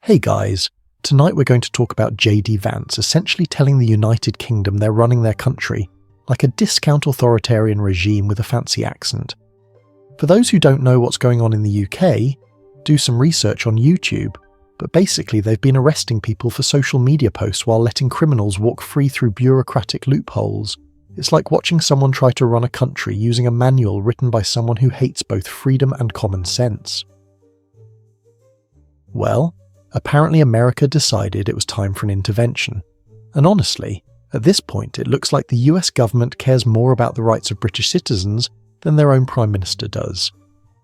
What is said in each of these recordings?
Hey guys, tonight we're going to talk about JD Vance essentially telling the United Kingdom they're running their country like a discount authoritarian regime with a fancy accent. For those who don't know what's going on in the UK, do some research on YouTube, but basically they've been arresting people for social media posts while letting criminals walk free through bureaucratic loopholes. It's like watching someone try to run a country using a manual written by someone who hates both freedom and common sense. Well, apparently America decided it was time for an intervention. And honestly, at this point it looks like the US government cares more about the rights of British citizens than their own Prime Minister does.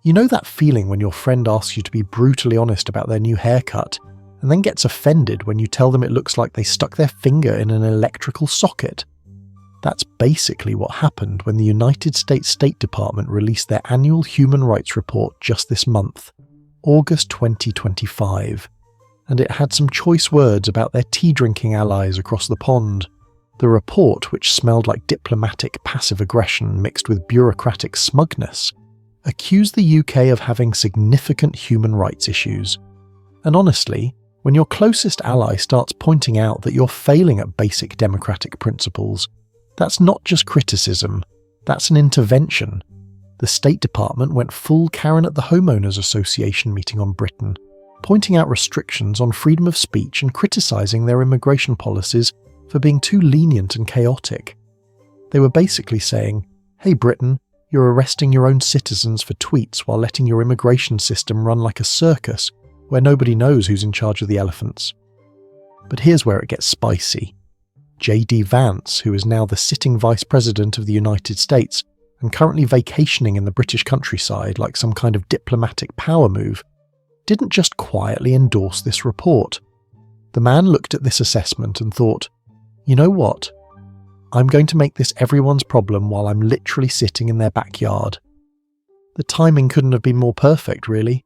You know that feeling when your friend asks you to be brutally honest about their new haircut, and then gets offended when you tell them it looks like they stuck their finger in an electrical socket? That's basically what happened when the United States State Department released their annual Human Rights Report just this month, August 2025. And it had some choice words about their tea-drinking allies across the pond. The report, which smelled like diplomatic passive aggression mixed with bureaucratic smugness, accused the UK of having significant human rights issues. And honestly, when your closest ally starts pointing out that you're failing at basic democratic principles, that's not just criticism, that's an intervention. The State Department went full Karen at the Homeowners Association meeting on Britain, pointing out restrictions on freedom of speech and criticising their immigration policies for being too lenient and chaotic. They were basically saying, hey Britain, you're arresting your own citizens for tweets while letting your immigration system run like a circus where nobody knows who's in charge of the elephants. But here's where it gets spicy. JD Vance, who is now the sitting Vice President of the United States and currently vacationing in the British countryside like some kind of diplomatic power move, didn't just quietly endorse this report. The man looked at this assessment and thought, you know what? I'm going to make this everyone's problem while I'm literally sitting in their backyard. The timing couldn't have been more perfect, really.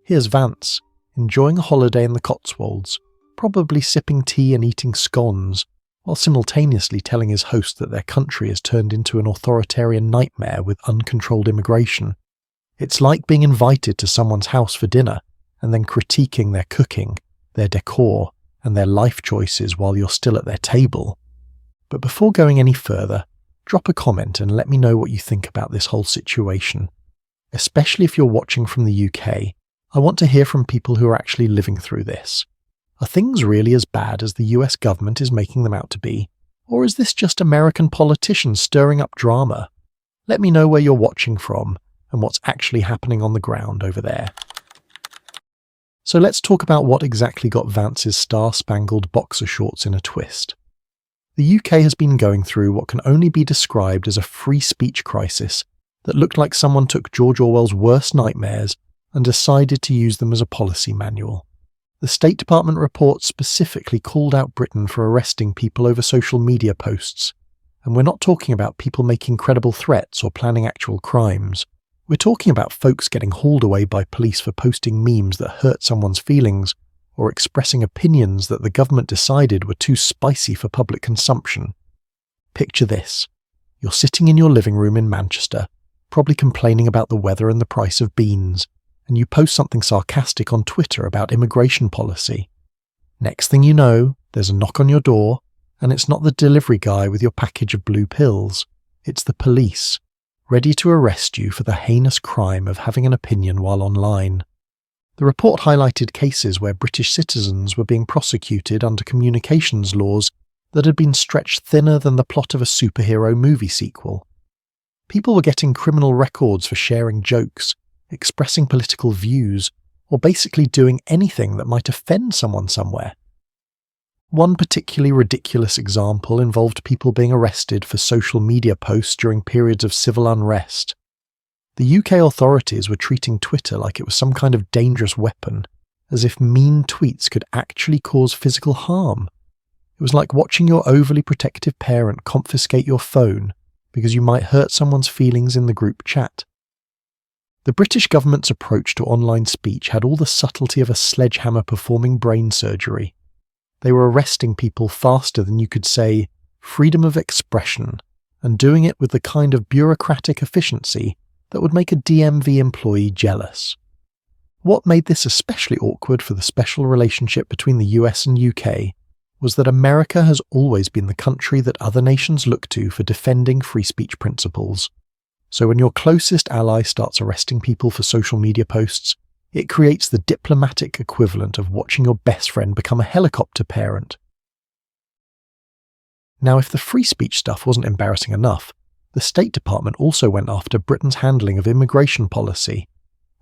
Here's Vance, enjoying a holiday in the Cotswolds, probably sipping tea and eating scones, while simultaneously telling his host that their country has turned into an authoritarian nightmare with uncontrolled immigration. It's like being invited to someone's house for dinner and then critiquing their cooking, their decor, and their life choices while you're still at their table. But before going any further, drop a comment and let me know what you think about this whole situation. Especially if you're watching from the UK, I want to hear from people who are actually living through this. Are things really as bad as the US government is making them out to be? Or is this just American politicians stirring up drama? Let me know where you're watching from and what's actually happening on the ground over there. So let's talk about what exactly got Vance's star-spangled boxer shorts in a twist. The UK has been going through what can only be described as a free speech crisis that looked like someone took George Orwell's worst nightmares and decided to use them as a policy manual. The State Department report specifically called out Britain for arresting people over social media posts, and we're not talking about people making credible threats or planning actual crimes. We're talking about folks getting hauled away by police for posting memes that hurt someone's feelings or expressing opinions that the government decided were too spicy for public consumption. Picture this. You're sitting in your living room in Manchester, probably complaining about the weather and the price of beans, and you post something sarcastic on Twitter about immigration policy. Next thing you know, there's a knock on your door, and it's not the delivery guy with your package of blue pills. It's the police, ready to arrest you for the heinous crime of having an opinion while online. The report highlighted cases where British citizens were being prosecuted under communications laws that had been stretched thinner than the plot of a superhero movie sequel. People were getting criminal records for sharing jokes, expressing political views, or basically doing anything that might offend someone somewhere. One particularly ridiculous example involved people being arrested for social media posts during periods of civil unrest. The UK authorities were treating Twitter like it was some kind of dangerous weapon, as if mean tweets could actually cause physical harm. It was like watching your overly protective parent confiscate your phone because you might hurt someone's feelings in the group chat. The British government's approach to online speech had all the subtlety of a sledgehammer performing brain surgery. They were arresting people faster than you could say freedom of expression, and doing it with the kind of bureaucratic efficiency that would make a DMV employee jealous. What made this especially awkward for the special relationship between the US and UK was that America has always been the country that other nations look to for defending free speech principles. So when your closest ally starts arresting people for social media posts, it creates the diplomatic equivalent of watching your best friend become a helicopter parent. Now, if the free speech stuff wasn't embarrassing enough, the State Department also went after Britain's handling of immigration policy,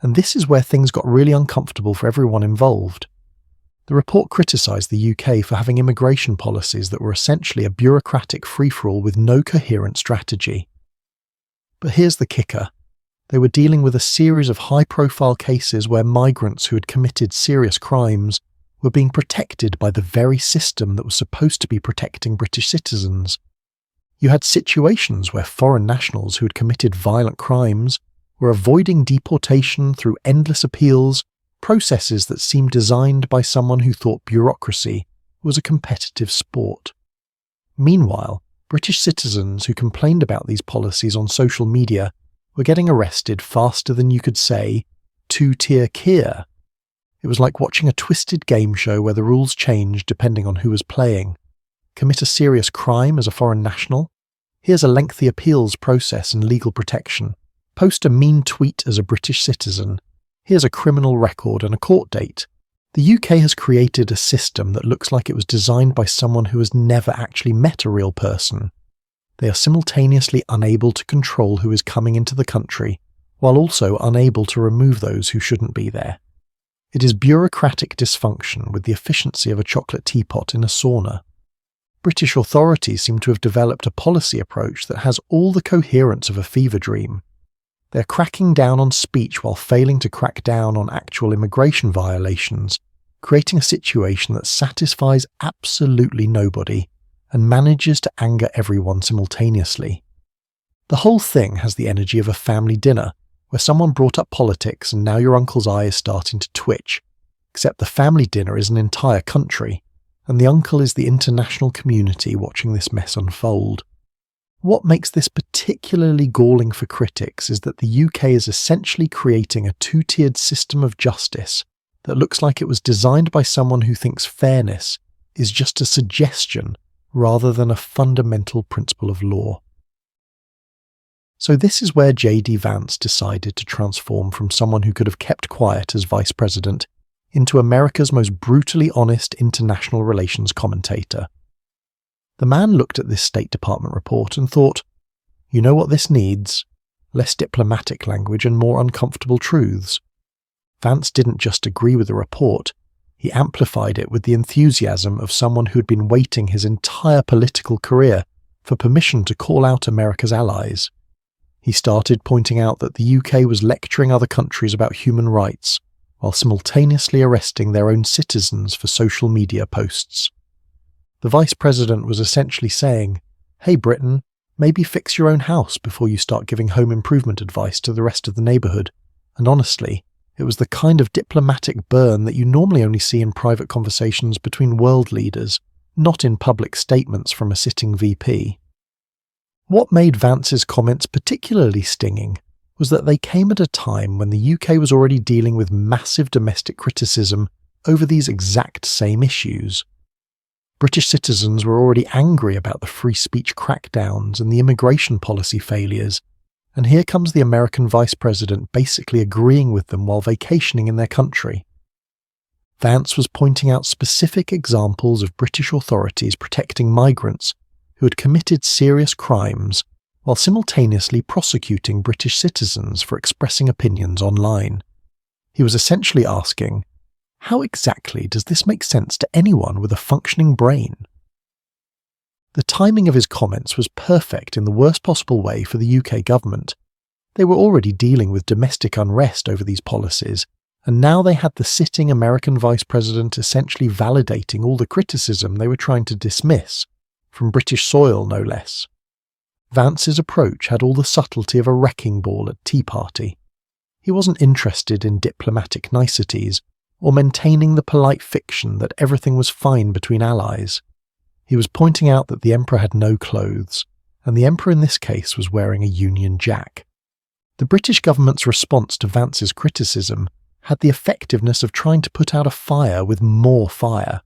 and this is where things got really uncomfortable for everyone involved. The report criticised the UK for having immigration policies that were essentially a bureaucratic free-for-all with no coherent strategy. But here's the kicker. They were dealing with a series of high-profile cases where migrants who had committed serious crimes were being protected by the very system that was supposed to be protecting British citizens. You had situations where foreign nationals who had committed violent crimes were avoiding deportation through endless appeals, processes that seemed designed by someone who thought bureaucracy was a competitive sport. Meanwhile, British citizens who complained about these policies on social media were getting arrested faster than you could say, two-tier Keir. It was like watching a twisted game show where the rules changed depending on who was playing. Commit a serious crime as a foreign national? Here's a lengthy appeals process and legal protection. Post a mean tweet as a British citizen. Here's a criminal record and a court date. The UK has created a system that looks like it was designed by someone who has never actually met a real person. They are simultaneously unable to control who is coming into the country, while also unable to remove those who shouldn't be there. It is bureaucratic dysfunction with the efficiency of a chocolate teapot in a sauna. British authorities seem to have developed a policy approach that has all the coherence of a fever dream. They're cracking down on speech while failing to crack down on actual immigration violations, creating a situation that satisfies absolutely nobody and manages to anger everyone simultaneously. The whole thing has the energy of a family dinner, where someone brought up politics and now your uncle's eye is starting to twitch, except the family dinner is an entire country, and the uncle is the international community watching this mess unfold. What makes this particularly galling for critics is that the UK is essentially creating a two-tiered system of justice that looks like it was designed by someone who thinks fairness is just a suggestion rather than a fundamental principle of law. So this is where J.D. Vance decided to transform from someone who could have kept quiet as vice president into America's most brutally honest international relations commentator. The man looked at this State Department report and thought, you know what this needs? Less diplomatic language and more uncomfortable truths. Vance didn't just agree with the report, he amplified it with the enthusiasm of someone who had been waiting his entire political career for permission to call out America's allies. He started pointing out that the UK was lecturing other countries about human rights, while simultaneously arresting their own citizens for social media posts. The Vice President was essentially saying, hey Britain, maybe fix your own house before you start giving home improvement advice to the rest of the neighbourhood. And honestly, it was the kind of diplomatic burn that you normally only see in private conversations between world leaders, not in public statements from a sitting VP. What made Vance's comments particularly stinging was that they came at a time when the UK was already dealing with massive domestic criticism over these exact same issues. British citizens were already angry about the free speech crackdowns and the immigration policy failures, and here comes the American Vice President basically agreeing with them while vacationing in their country. Vance was pointing out specific examples of British authorities protecting migrants who had committed serious crimes while simultaneously prosecuting British citizens for expressing opinions online. He was essentially asking, how exactly does this make sense to anyone with a functioning brain? The timing of his comments was perfect in the worst possible way for the UK government. They were already dealing with domestic unrest over these policies, and now they had the sitting American Vice President essentially validating all the criticism they were trying to dismiss, from British soil no less. Vance's approach had all the subtlety of a wrecking ball at Tea Party. He wasn't interested in diplomatic niceties, or maintaining the polite fiction that everything was fine between allies. He was pointing out that the Emperor had no clothes, and the Emperor in this case was wearing a Union Jack. The British government's response to Vance's criticism had the effectiveness of trying to put out a fire with more fire.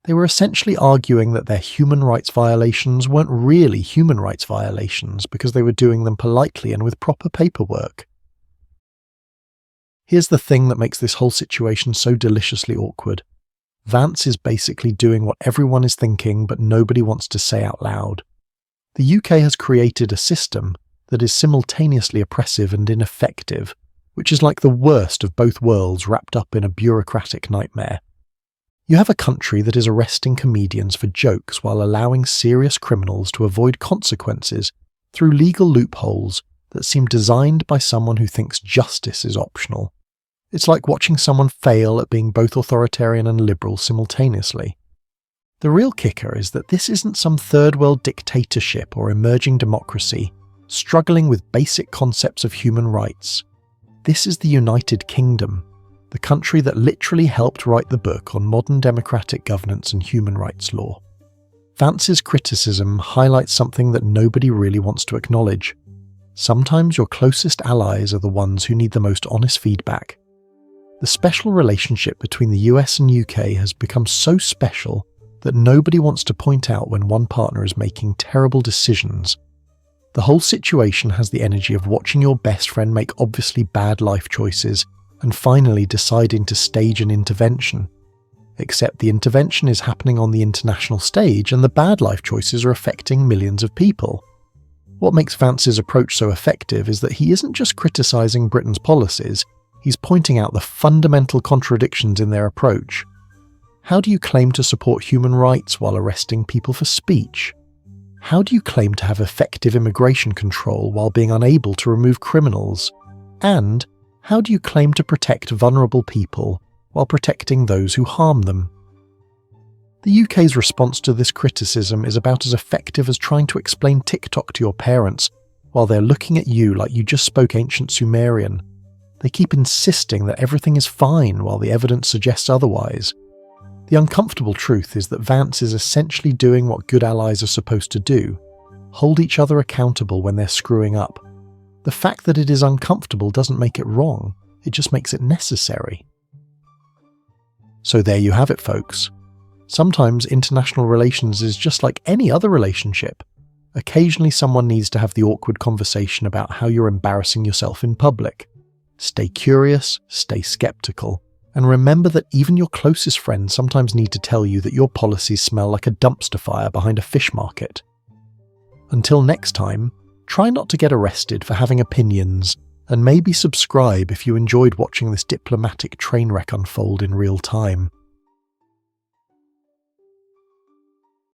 They were essentially arguing that their human rights violations weren't really human rights violations because they were doing them politely and with proper paperwork. Here's the thing that makes this whole situation so deliciously awkward. Vance is basically doing what everyone is thinking but nobody wants to say out loud. The UK has created a system that is simultaneously oppressive and ineffective, which is like the worst of both worlds wrapped up in a bureaucratic nightmare. You have a country that is arresting comedians for jokes while allowing serious criminals to avoid consequences through legal loopholes that seem designed by someone who thinks justice is optional. It's like watching someone fail at being both authoritarian and liberal simultaneously. The real kicker is that this isn't some third world dictatorship or emerging democracy struggling with basic concepts of human rights. This is the United Kingdom, the country that literally helped write the book on modern democratic governance and human rights law. Vance's criticism highlights something that nobody really wants to acknowledge. Sometimes your closest allies are the ones who need the most honest feedback. The special relationship between the US and UK has become so special that nobody wants to point out when one partner is making terrible decisions. The whole situation has the energy of watching your best friend make obviously bad life choices and finally deciding to stage an intervention. Except the intervention is happening on the international stage and the bad life choices are affecting millions of people. What makes Vance's approach so effective is that he isn't just criticising Britain's policies, he's pointing out the fundamental contradictions in their approach. How do you claim to support human rights while arresting people for speech? How do you claim to have effective immigration control while being unable to remove criminals? And how do you claim to protect vulnerable people while protecting those who harm them? The UK's response to this criticism is about as effective as trying to explain TikTok to your parents while they're looking at you like you just spoke ancient Sumerian. They keep insisting that everything is fine while the evidence suggests otherwise. The uncomfortable truth is that Vance is essentially doing what good allies are supposed to do: hold each other accountable when they're screwing up. The fact that it is uncomfortable doesn't make it wrong, it just makes it necessary. So there you have it, folks. Sometimes international relations is just like any other relationship. Occasionally someone needs to have the awkward conversation about how you're embarrassing yourself in public. Stay curious, stay skeptical, and remember that even your closest friends sometimes need to tell you that your policies smell like a dumpster fire behind a fish market. Until next time, try not to get arrested for having opinions, and maybe subscribe if you enjoyed watching this diplomatic train wreck unfold in real time.